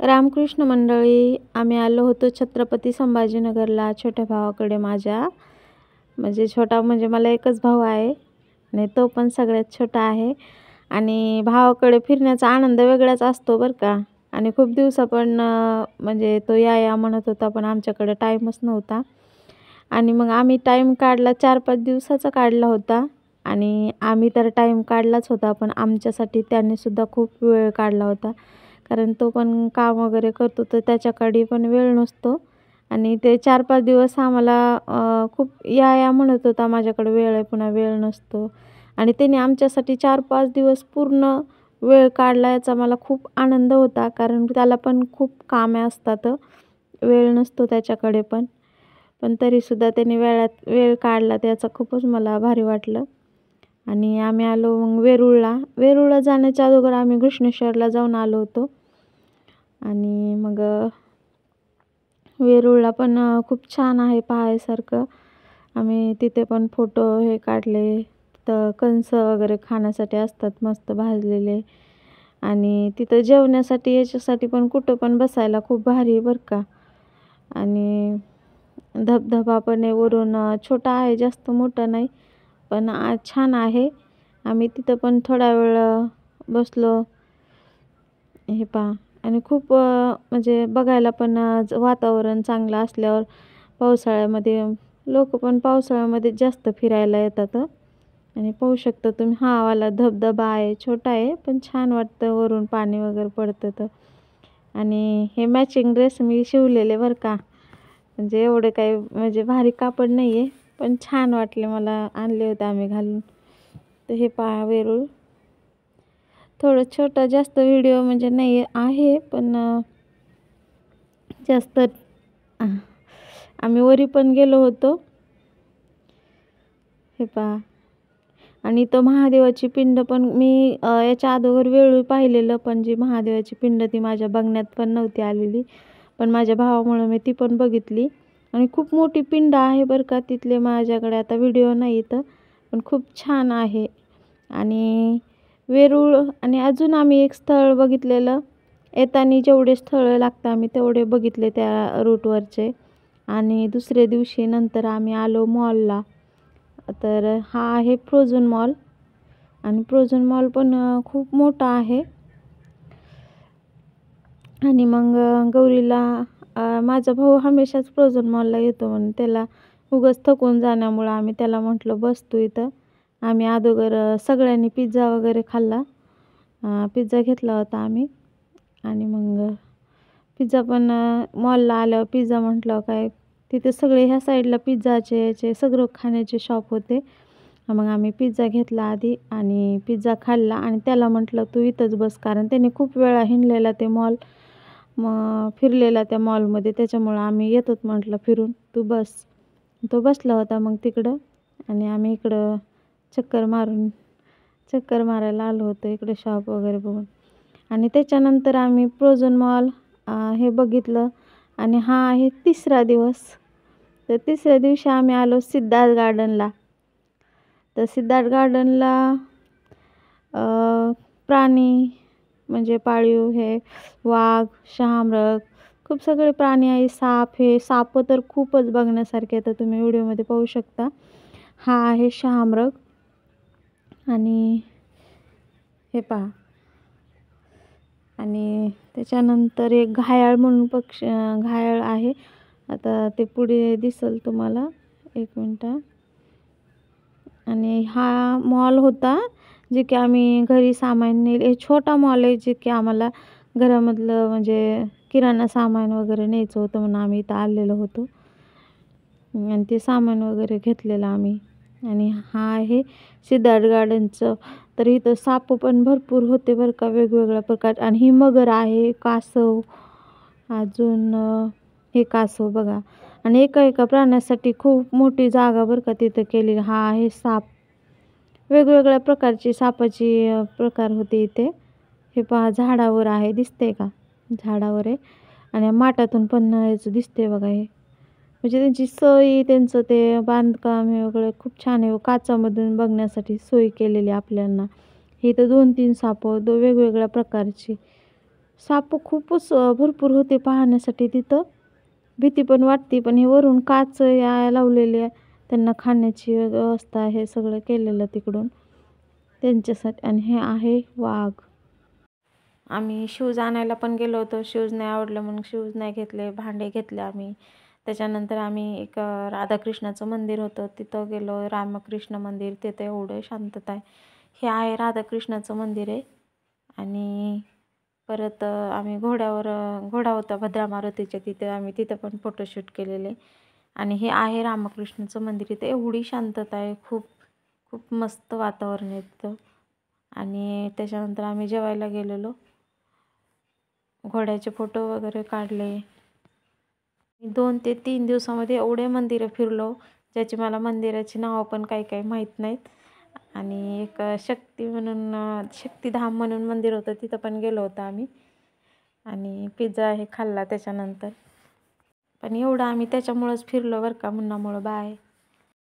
रामकृष्ण मंडळी, आम्ही आलो होतो छत्रपती संभाजीनगरला छोट्या भावाकडे माझ्या. म्हणजे छोटा म्हणजे मला एकच भाऊ आहे आणि तो पण सगळ्यात छोटा आहे. आणि भावाकडे फिरण्याचा आनंद वेगळाच असतो बरं का. आणि खूप दिवसापण म्हणजे तो या म्हणत होता, पण आमच्याकडे टाईमच नव्हता. आणि मग आम्ही टाईम काढला, 4-5 दिवसाचा काढला होता. आणि आम्ही तर टाईम काढलाच होता, पण आमच्यासाठी त्यानेसुद्धा खूप वेळ काढला होता. कारण तो पण काम वगैरे करतो, तर त्याच्याकडे पण वेळ नसतो. आणि ते 4-5 दिवस आम्हाला खूप या म्हणत होता, माझ्याकडे वेळ आहे, पुन्हा वेळ नसतो. आणि त्याने आमच्यासाठी 4-5 दिवस पूर्ण वेळ काढला, याचा मला खूप आनंद होता. कारण त्याला पण खूप कामे असतात, वेळ नसतो त्याच्याकडे पण. पण तरीसुद्धा त्याने वेळ काढला, त्याचं खूपच मला भारी वाटलं. आणि आम्ही आलो मग वेरूळला जाण्याच्या अगोदर आम्ही घृष्णेश्वरला जाऊन आलो होतो. आणि मग वेरूळला पण खूप छान आहे पाहायसारखं. आम्ही तिथे पण फोटो हे काढले. तर कंस वगैरे खाण्यासाठी असतात मस्त भाजलेले. आणि तिथं जेवण्यासाठी याच्यासाठी पण कुठं पण बसायला खूप भारी आहे बरं का. आणि धबधबा पण आहे वरून, छोटा आहे, जास्त मोठा नाही, पण छान आहे. आम्ही तिथं पण थोडा वेळ बसलो. हे पहा. आणि खूप म्हणजे बघायला पण वातावरण चांगलं असल्यावर पावसाळ्यामध्ये लोक पण पावसाळ्यामध्ये जास्त फिरायला येतात. आणि पाहू शकता तुम्ही, हा वाला धबधबा आहे, छोटा आहे पण छान वाटतं, वरून पाणी वगैरे पडतं तर. आणि हे मॅचिंग ड्रेस मी शिवलेले बरं का. म्हणजे एवढे काही म्हणजे भारी कापड नाही आहे, पण छान वाटले मला, आणले होते आम्ही घालून. तर हे पहा वेरूळ. थोडं छोटा, जास्त व्हिडिओ म्हणजे नाही आहे, पण जास्त आम्ही वरी पण गेलो होतो. हे पहा. आणि तो महादेवाची पिंड पण मी याच्या अगोदर वेरूळ पाहिलेलं, पण जी महादेवाची पिंड ती माझ्या बघण्यात पण नव्हती आलेली. पण माझ्या भावामुळे मी ती पण बघितली. आणि खूप मोठी पिंड आहे बरं का. तिथले माझ्याकडे आता व्हिडिओ नाही तर, पण खूप छान आहे. आणि वेरूळ आणि अजून आम्ही एक स्थळ बघितलेलं. येताना जेवढे स्थळं लागतं आम्ही तेवढे बघितले त्या रूटवरचे. आणि दुसऱ्या दिवशी नंतर आम्ही आलो मॉलला. तर हा आहे फ्रोझन मॉल. आणि फ्रोझन मॉल पण खूप मोठा आहे. आणि मग गौरीला माझा भाऊ हमेशाच फ्रोझन मॉलला येतो, म्हणून त्याला उगाच थकून जाण्यामुळं आम्ही त्याला म्हटलं बस तू इथं. आम्ही अगोदर सगळ्यांनी पिझ्झा वगैरे खाल्ला. पिझ्झा घेतला होता आम्ही. आणि मग पिझ्झा पण मॉलला आल्यावर पिझ्झा म्हटलं काय, तिथे सगळे ह्या साईडला पिझ्झाचे याचे सगळं खाण्याचे शॉप होते. मग आम्ही पिझ्झा घेतला आधी आणि पिझ्झा खाल्ला. आणि त्याला म्हटलं तू इथंच बस, कारण त्याने खूप वेळा हिंडलेला ते मॉल, मग फिरलेला त्या मॉलमध्ये, त्याच्यामुळं आम्ही येतोच म्हटलं फिरून, तू बस. तो बसला होता मग तिकडं. आणि आम्ही इकडं चक्कर मारायला आलो होतो इकडे शॉप वगैरे बघून. आणि त्याच्यानंतर आम्ही फ्रोझन मॉल हे बघितलं. आणि हा आहे तिसरा दिवस. तर तिसऱ्या दिवशी आम्ही आलो सिद्धार्थ गार्डनला. तर सिद्धार्थ गार्डनला प्राणी म्हणजे पाळीव हे वाघ, शहामृग, खूप सगळे प्राणी आहे. साप तर खूपच बघण्यासारखे, तर तुम्ही व्हिडिओमध्ये पाहू शकता. हा आहे शहामृग. आणि हे पहा. आणि त्याच्यानंतर एक घायाळ म्हणून घायाळ आहे. आता ते पुढे दिसेल तुम्हाला, 1 मिनटं. आणि हा मॉल होता जे की आम्ही घरी सामान नेले. छोटा मॉल आहे जे की आम्हाला घरामधलं म्हणजे किराणा सामान वगैरे न्यायचं होतं, म्हणून आम्ही इथं आलेलो होतो. आणि ते सामान वगैरे घेतलेलं आम्ही. आणि हा आहे सिद्धार्थ गार्डनचं. तर इथं साप पण भरपूर होते बरं का, वेगवेगळ्या प्रकार. आणि ही मगर आहे, कासव, अजून हे कासव बघा. आणि एका प्राण्यासाठी खूप मोठी जागा बरं का तिथं केलेली. हा आहे साप. वेगवेगळ्या प्रकारची सापाची प्रकार होते इथे. हे पहा, झाडावर आहे, दिसते का, झाडावर आहे. आणि माठातून पण याचं दिसते बघा. हे म्हणजे त्यांची सोय, त्यांचं ते बांधकाम हे वगैरे खूप छान आहे. काचामधून बघण्यासाठी सोय केलेली आपल्याला. हे तर 2-3 साप वेगवेगळ्या प्रकारची. साप खूपच भरपूर होते पाहण्यासाठी तिथं. भीती पण वाटते, पण हे वरून काच या लावलेली आहे. त्यांना खाण्याची व्यवस्था हे सगळं केलेलं तिकडून त्यांच्यासाठी. आणि हे आहे वाघ. आम्ही शूज आणायला पण गेलो होतो. शूज नाही आवडलं म्हणून शूज नाही घेतले. भांडे घेतले आम्ही. त्याच्यानंतर आम्ही एक राधाकृष्णाचं मंदिर होतं तिथं गेलो. रामकृष्ण मंदिर, तिथं एवढं शांतता आहे. हे आहे राधाकृष्णाचं मंदिर आहे. आणि परत आम्ही घोडा होता भद्रा मारुतीच्या तिथे, आम्ही तिथं पण फोटोशूट केलेले. आणि हे आहे रामकृष्णाचं मंदिर. इथं एवढी शांतता आहे, खूप खूप मस्त वातावरण आहे तिथं. आणि त्याच्यानंतर आम्ही जेवायला गेलेलो. घोड्याचे फोटो वगैरे काढले. 2 ते 3 दिवसामध्ये एवढे मंदिरं फिरलो, ज्याची मला मंदिराची नावं पण काही काही माहीत नाहीत. आणि एक शक्तिधाम म्हणून मंदिर होतं, तिथं पण गेलो होतो आम्ही. आणि पिझ्झा हे खाल्ला त्याच्यानंतर. पण एवढं आम्ही त्याच्यामुळंच फिरलो बरं का, मुन्नामुळं. बाय.